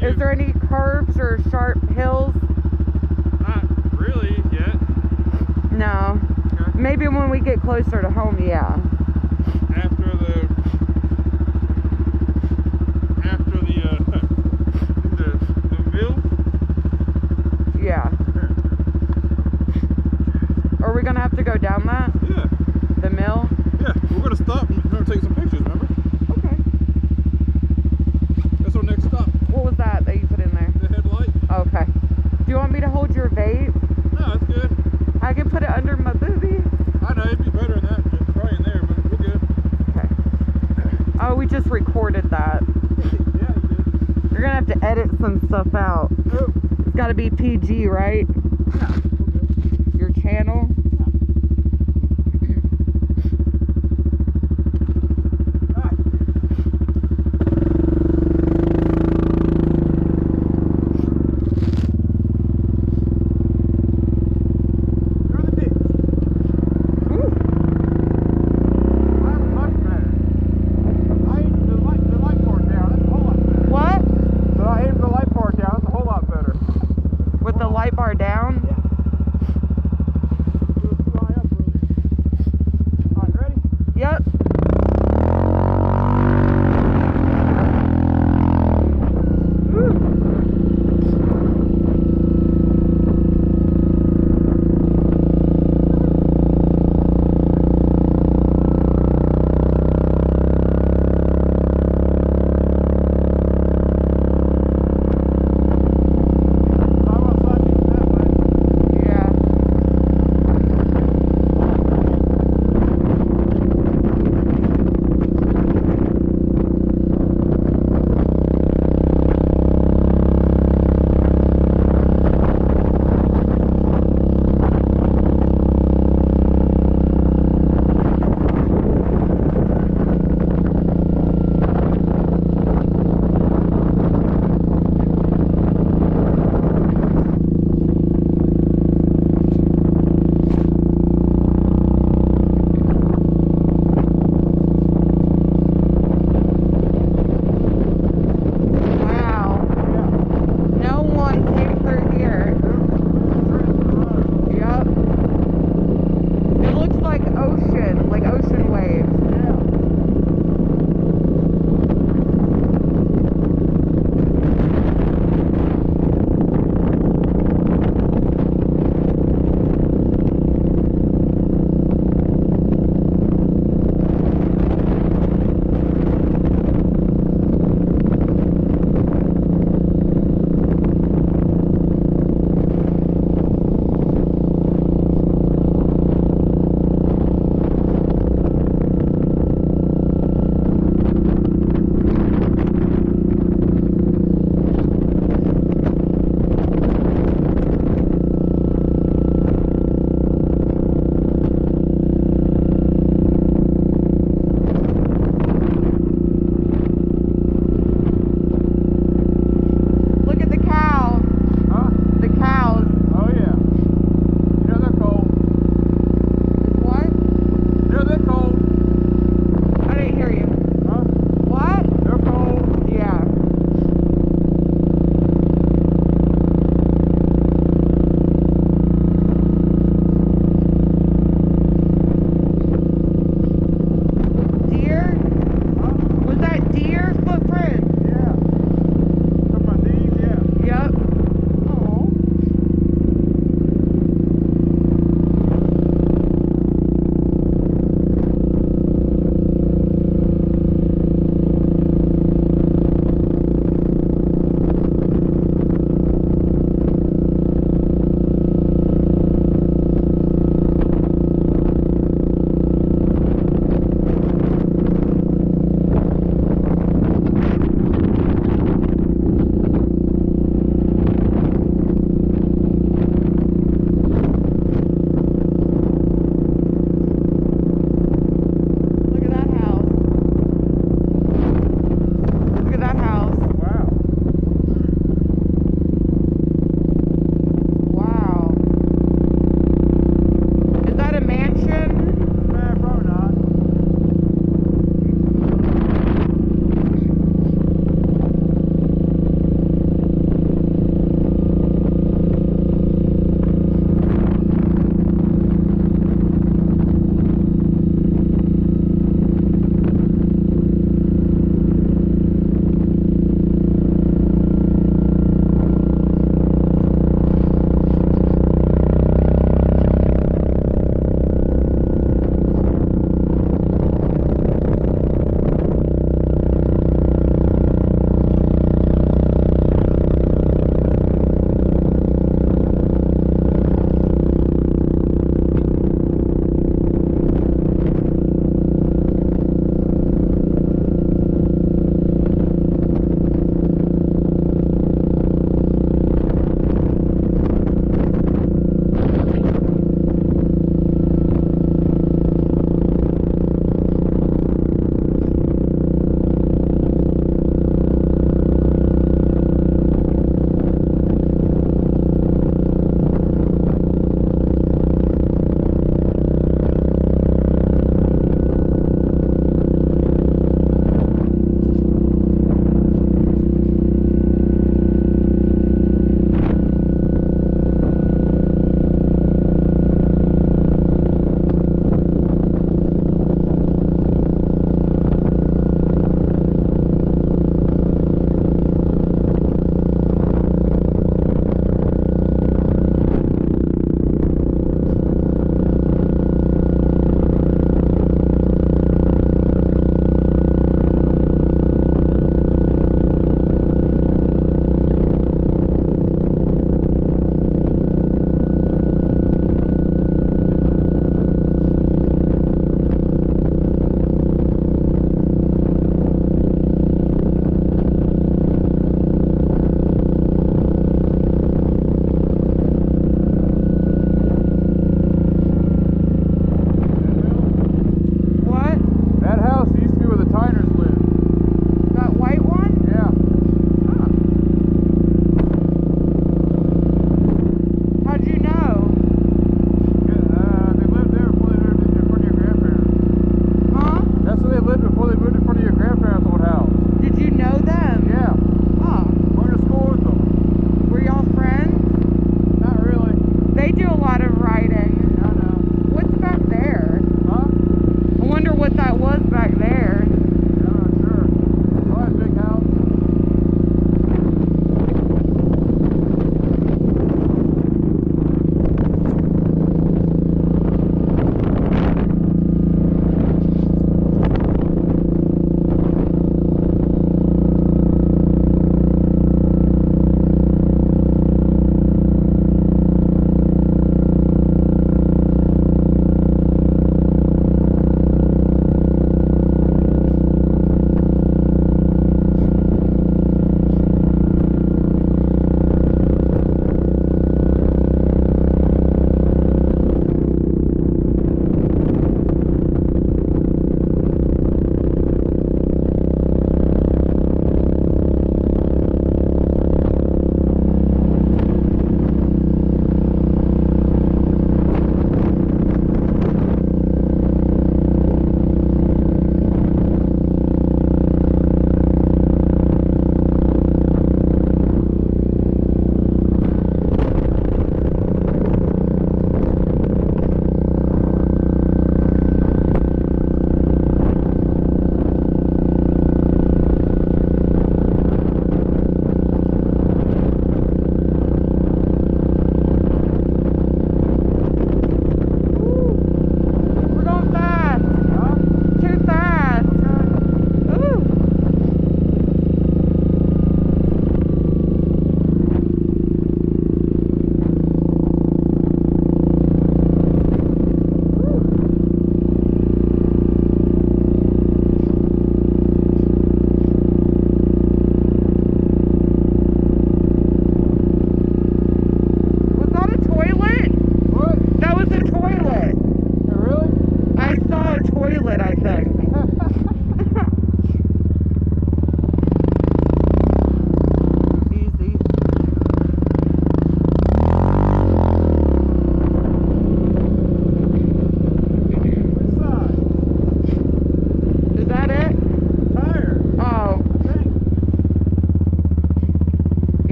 Is there any curves or sharp hills? Not really yet. No. Okay. Maybe when we get closer to home, yeah. After the mill. Yeah. Are we gonna have to go down that? Yeah. The mill? Yeah. We're gonna stop and remember take some pictures. Remember? Okay. That's our next stop. What was that you put in there? The headlight. Okay. Do you want me to hold your vape? No, that's good. I can put it under my booby. I know it'd be better than that. Just probably in there, but we're good. Okay. Oh, we just recorded that. Yeah, you did. You're gonna have to edit some stuff out. Oh. It's gotta be PG, right? Yeah. Okay. Your channel.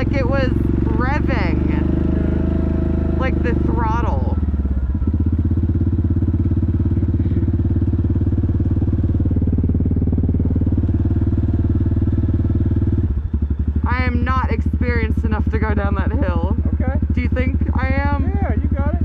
like it was revving. Like the throttle. I am not experienced enough to go down that hill. Okay. Do you think I am? Yeah, you got it.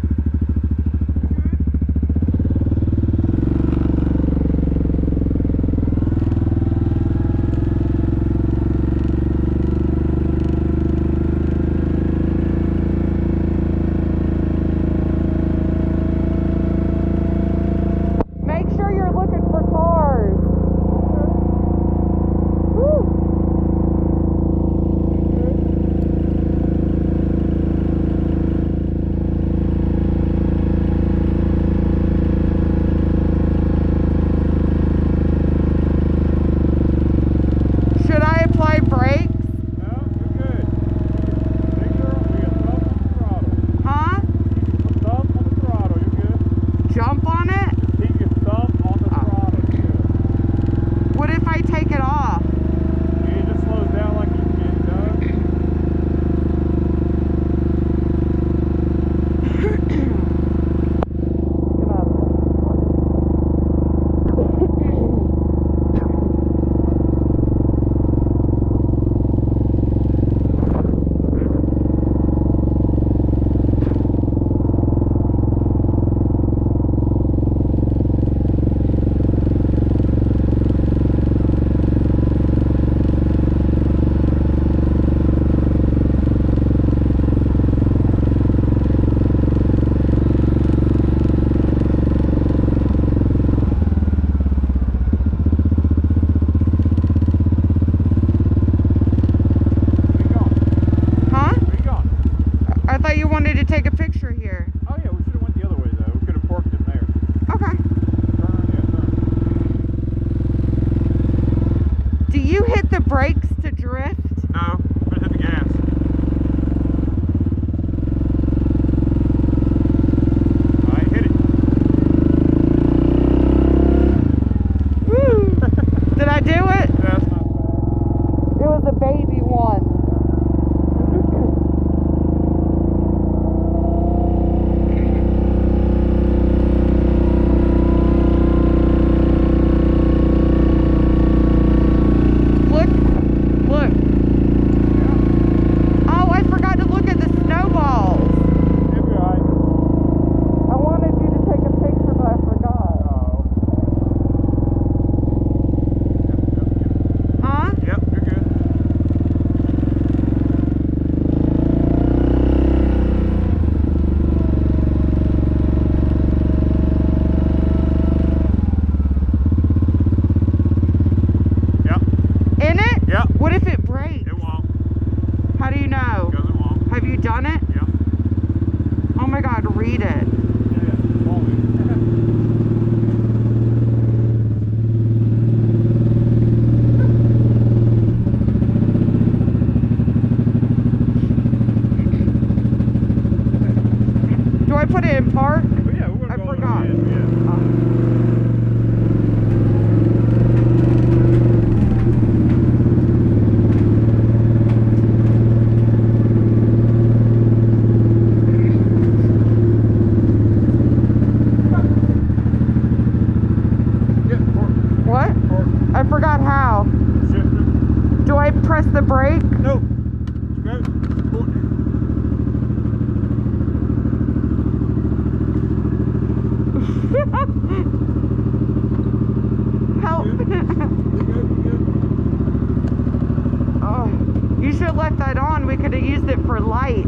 Make sure you're looking for cars. Woo. Should I apply brakes? No, you're good. Make sure we get thumb on the throttle. Huh? Keep your thumb on the throttle. You're good. Jump on it? Keep your thumb on the throttle. You're good. What if I take it off? It just slows down like you can, done. Huh? Where you going? I thought you wanted to take a picture here. Oh yeah, we should have went the other way though. We could have parked in there. Okay. Turn, yeah, turn. Do you hit the brakes to drift? No, but hit the gas. Alright, hit it. Woo! Did I do it? That's not bad. It was a baby one. Look, look. Yeah, Oh, I forgot to look at the snowballs. it'll be alright. I wanted you to take a picture, but I forgot. Oh. Huh? Yep, you're good. Yep, In it? yep. What if it breaks? It won't. How do you know? Because it won't. Have you done it? Yep. Oh my God, read it. Yeah, won't. Do I put it in park? But yeah, we're I gonna go forgot. in, yeah. Yeah, park, What? park, I forgot how. shifter. Do I press the brake? No. Go. Park. Help. You good? Oh, you should have left that on. We could have used it for light.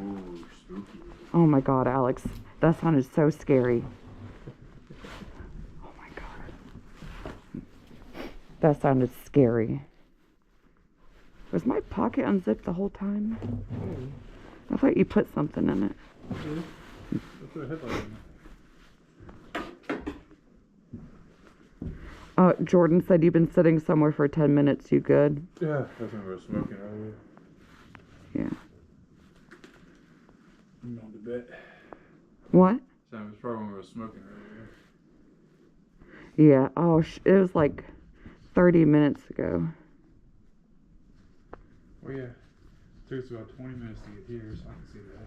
Ooh, spooky. Oh my God, Alex. That sounded so scary. Oh my God. That sounded scary. Was my pocket unzipped the whole time? I thought you put something in it. Let's put a headlight in. Jordan said you've been sitting somewhere for 10 minutes. You good? Yeah, that's when we were smoking earlier. Yeah. I'm on the bed. What? So it was probably when we were smoking earlier. Yeah. Oh, it was like 30 minutes ago. Oh yeah. Took us about 20 minutes to get here, so I can see that.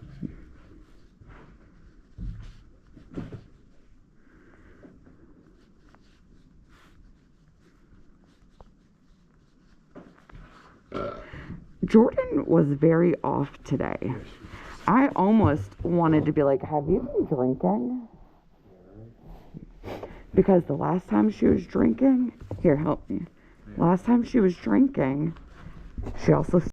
Jordan was very off today. I almost wanted to be like, have you been drinking? Because the last time she was drinking, here, help me. Last time she was drinking, she also